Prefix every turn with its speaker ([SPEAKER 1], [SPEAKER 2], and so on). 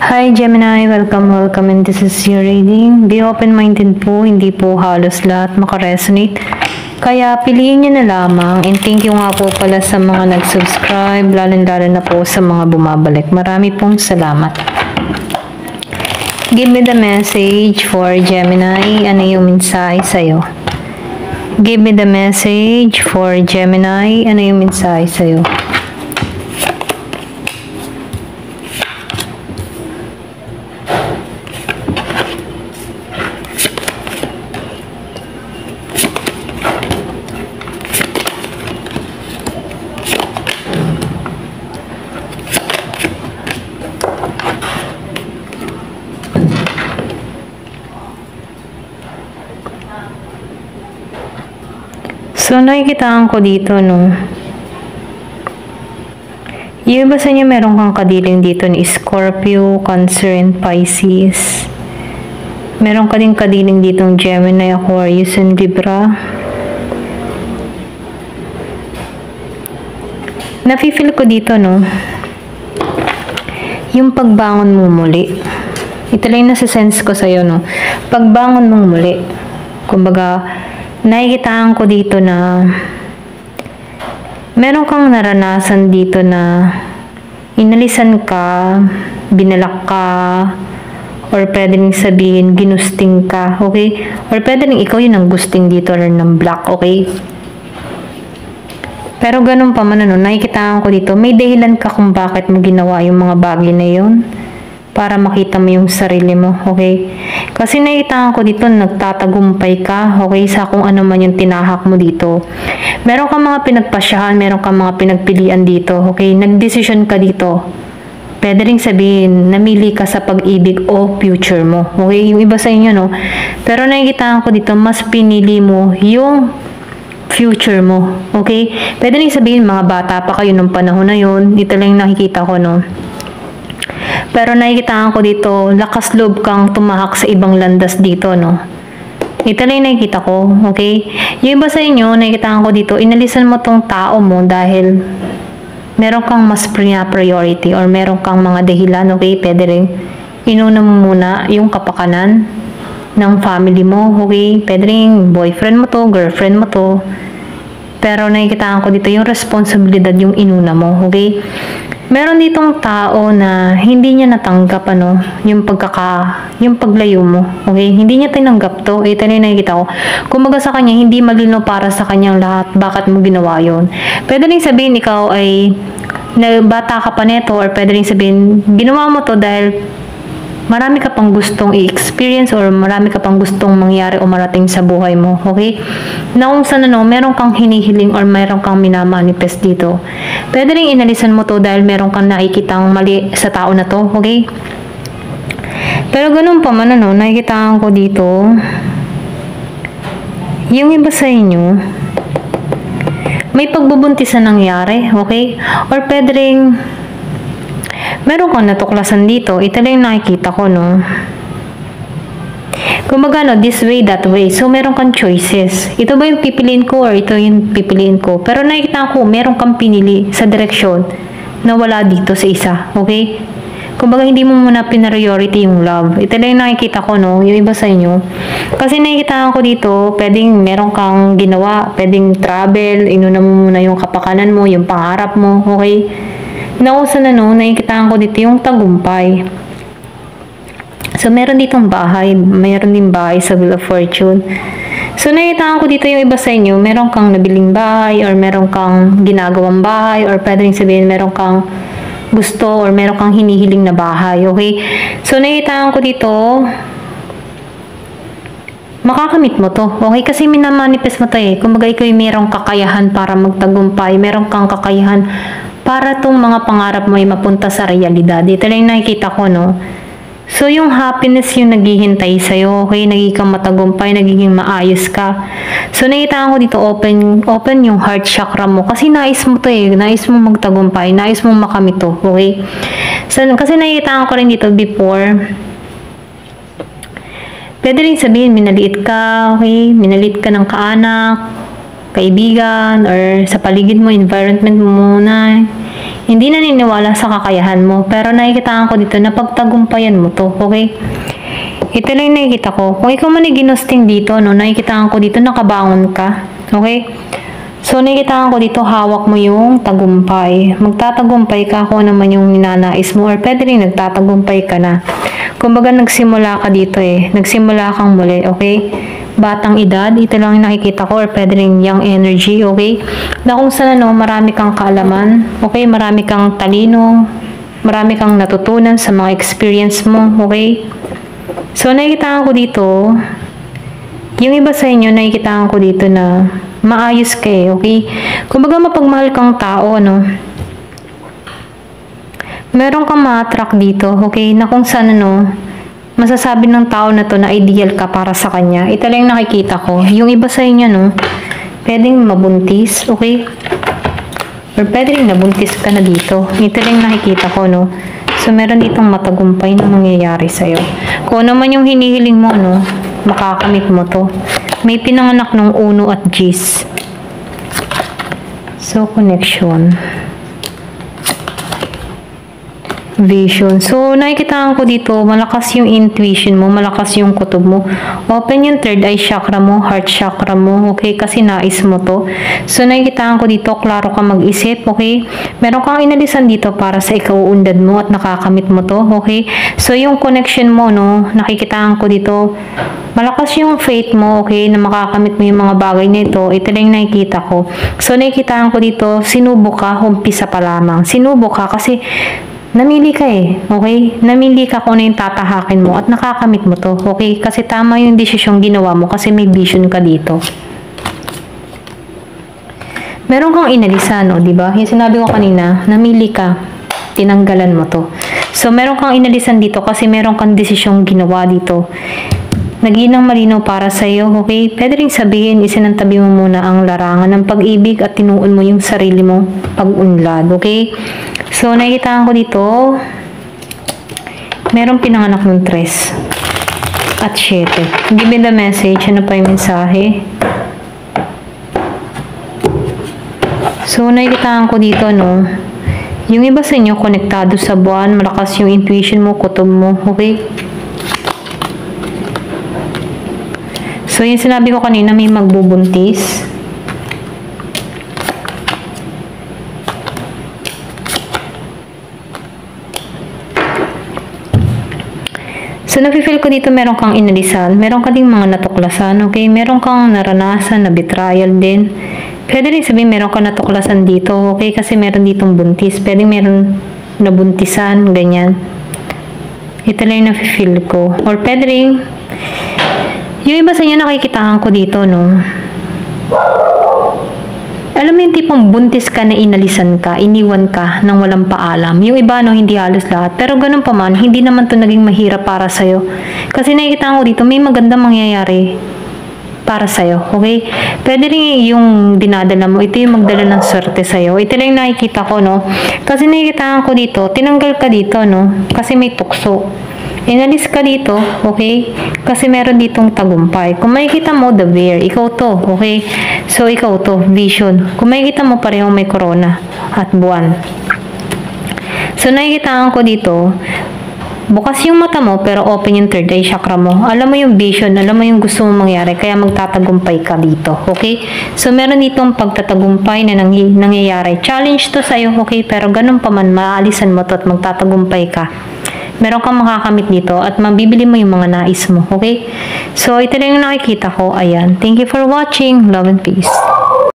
[SPEAKER 1] Hi Gemini, welcome and this is your reading. Be open-minded po, hindi po halos lahat makaresonate. Kaya piliin nyo na lamang and thank you nga po pala sa mga nag-subscribe, lalo na po sa mga bumabalik. Marami pong salamat. Give me the message for Gemini. Ano yung mensahe sa'yo? Give me the message for Gemini. Ano yung mensahe sa'yo? So, nakikitaan ko dito, no? Yung iba sa inyo, meron kang kadiling dito ni Scorpio, Cancer, and Pisces. Meron ka din kadiling dito ng Gemini, Aquarius, and Libra. Nafe-feel ko dito, no? Yung pagbangon mo muli. Ito lang yung nasa-sense ko sa'yo, no? Pagbangon mong muli. Kumbaga, nakikitaan ko dito na meron kang naranasan dito na inalisan ka, binalak ka, or pwede rin sabihin ginusting ka, okay? Or pwede rin ikaw yun ang gusting dito or ng black, okay? Pero ganun pa man, ano, nakikitaan ko dito, may dahilan ka kung bakit mo ginawa yung mga bagay na yun para makita mo yung sarili mo, okay? Kasi nakikitaan ko dito, nagtatagumpay ka, okay, sa kung ano man yung tinahak mo dito. Meron kang mga pinagpasyahan, meron kang mga pinagpilian dito, okay? Nagdesisyon ka dito. Pwede rin sabihin, namili ka sa pag-ibig o future mo, okay? Yung iba sa inyo, no? Pero nakikitaan ko dito, mas pinili mo yung future mo, okay? Pwede rin sabihin, mga bata pa kayo nung panahon na yun. Ito lang yung nakikita ko, no? Pero nakikitaan ko dito, lakas loob kang tumahak sa ibang landas dito, no? Ito lang yung nakikita ko, okay? Yung iba sa inyo, nakikitaan ko dito, inalisan mo tong tao mo dahil meron kang mas priority or meron kang mga dahilan, okay? Pwede rin inuna mo muna yung kapakanan ng family mo, okay? Pwede rin boyfriend mo to, girlfriend mo to. Pero nakikitaan ko dito, yung responsibilidad yung inuna mo, okay? Meron ditong tao na hindi niya natanggap, ano, yung paglayo mo, okay? Hindi niya tinanggap to, ito na yung nakikita ko. Kumbaga sa kanya, hindi malino para sa kanyang lahat, bakit mo ginawa yun? Pwede rin sabihin ikaw ay bata ka pa neto, or pwede rin sabihin, ginawa mo to dahil marami ka pang gustong i-experience or marami ka pang gustong mangyari o marating sa buhay mo, okay? Na kung saan, ano, meron kang hinihiling or meron kang minamanifest dito. Pwede rin inalisan mo to dahil meron kang nakikitang mali sa tao na to, okay? Pero ganun pa man, ano, nakikitaan ko dito, yung iba sa inyo, may pagbubuntis na nangyari, okay? Or pwede rin meron kang natuklasan dito. Ito lang yung nakikita ko, no? Kumbaga, no, this way, that way. So, meron kang choices. Ito ba yung pipiliin ko or ito yung pipiliin ko? Pero nakikita ko, meron kang pinili sa direksyon na wala dito sa isa. Okay? Kumbaga, hindi mo muna priority yung love. Ito lang yung nakikita ko, no? Yung iba sa inyo. Kasi nakikita ko dito, pwedeng meron kang ginawa, pwedeng travel, inuna mo muna yung kapakanan mo, yung pangarap mo. Okay? Nausa na, no, nakikitaan ko dito yung tagumpay. So, meron ditong bahay. Meron din bahay sa Wheel of Fortune. So, nakikitaan ko dito yung iba sa inyo, meron kang nabiling bahay or meron kang ginagawang bahay or pwede rin sabihin meron kang gusto or meron kang hinihiling na bahay. Okay? So, nakikitaan ko dito, makakamit mo to. Okay? Kasi minamanifest mo to eh. Kumbaga, ikaw yung merong kakayahan para magtagumpay. Meron kang kakayahan para tong mga pangarap mo ay mapunta sa realidad. Ito lang yung nakikita ko, no? So, yung happiness yung naghihintay sa'yo, okay? Nagiging matagumpay, nagiging maayos ka. So, nakita ko dito, open yung heart chakra mo. Kasi nais mo to eh. Nais mo magtagumpay. Nais mo makamit to, okay? So, kasi nakita ko rin dito before, pwede rin sabihin, minaliit ka, okay? Minaliit ka ng kaanak, kaibigan, or sa paligid mo, environment mo muna, hindi naniniwala sa kakayahan mo, pero nakikita ko dito na pagtagumpayan mo to, okay? Ito lang yung nakikita ko. Kung ikaw man ay ginusting dito, no, nakikita ko dito nakabangon ka, okay? So, nakikita ko dito, hawak mo yung tagumpay. Magtatagumpay ka kung naman yung ninanais mo, or pwede rin nagtatagumpay ka na. Kumbaga, nagsimula ka dito Nagsimula kang muli, okay? Batang edad, ito lang yung nakikita ko, or pwede rin young energy, okay? Na kung saan, marami kang kaalaman, okay? Marami kang talino, marami kang natutunan sa mga experience mo, okay? So, nakikita ko dito, yung iba sa inyo, nakikita ko dito na maayos ka okay? Kumbaga, mapagmahal kang tao, meron kang ma-attract dito, okay? Na kung saan, masasabi ng tao na to na ideal ka para sa kanya. Ito lang nakikita ko. Yung iba sa inyo, pwedeng mabuntis, okay? Or pwede rin nabuntis ka na dito. Ito lang nakikita ko, So, meron ditong matagumpay na mangyayari sa'yo. Kung naman yung hinihiling mo, makakamit mo to. May pinanganak ng Uno at G's. So, connection. Vision. So, nakikita ko dito, malakas yung intuition mo, malakas yung kutob mo. Open yung third eye chakra mo, heart chakra mo, okay? Kasi nais mo to. So, nakikita ko dito, klaro ka mag-isip, okay? Meron kang inalisan dito para sa ikauundad mo at nakakamit mo to, okay? So, yung connection mo, nakikita ko dito, malakas yung faith mo, okay? Na makakamit mo yung mga bagay na ito. Ito lang yung nakikita ko. So, nakikita ko dito, sinubok ka, umpisa pa lamang. Sinubok ka kasi namili ka okay? Namili ka kung ano yung tatahakin mo at nakakamit mo to, okay? Kasi tama yung decision ginawa mo kasi may vision ka dito. Meron kang inalisan, di ba? Yung sinabi ko kanina, namili ka, tinanggalan mo to. So, meron kang inalisan dito kasi meron kang decision ginawa dito. Naginang malinaw para sa'yo, okay? Pwede rin sabihin, isinantabi mo muna ang larangan ng pag-ibig at tinuon mo yung sarili mo pag-unlad, okay? So, nakikita ko dito, merong pinanganak ng 3 at 7. Give me the message. Ano pa yung mensahe? So, nakikita ko dito, yung iba sa inyo, konektado sa buwan, malakas yung intuition mo, kutob mo, okay? So, yung sinabi ko kanina, may magbubuntis. So, nafe-feel ko dito meron kang inalisan, meron ka ding mga natuklasan, okay? Meron kang naranasan na betrayal din. Pwede rin sabihin meron kang natuklasan dito, okay? Kasi meron ditong buntis. Pwede meron nabuntisan, ganyan. Ito lang yung nafe-feel ko. Or pwede rin, yung iba sa inyo nakikitaan ko dito, alam mo yung tipong buntis ka na inalisan ka, iniwan ka nang walang paalam. Yung iba, hindi halos lahat. Pero ganun pa man, hindi naman to naging mahirap para sa'yo. Kasi nakikita ko dito, may magandang mangyayari para sa'yo, okay? Pwede rin yung dinadala mo, ito yung magdala ng swerte sa'yo. Ito lang yung nakikita ko, Kasi nakikita ko dito, tinanggal ka dito, Kasi may tukso. Inalis ka dito, okay? Kasi meron ditong tagumpay. Kung makikita mo, the bear, ikaw to, okay? So, ikaw to, vision. Kung makikita mo, parehong may corona at buwan. So, nakikita ko dito, bukas yung mata mo, pero open yung third eye chakra mo. Alam mo yung vision, alam mo yung gusto mong mangyari, kaya magtatagumpay ka dito, okay? So, meron ditong pagtatagumpay na nangyayari. Challenge to sa'yo, okay? Pero ganun pa man, maalisan mo to at magtatagumpay ka. Meron kang makakamit dito at mabibili mo yung mga nais mo, okay? So, ito lang yung nakikita ko. Ayan. Thank you for watching. Love and peace.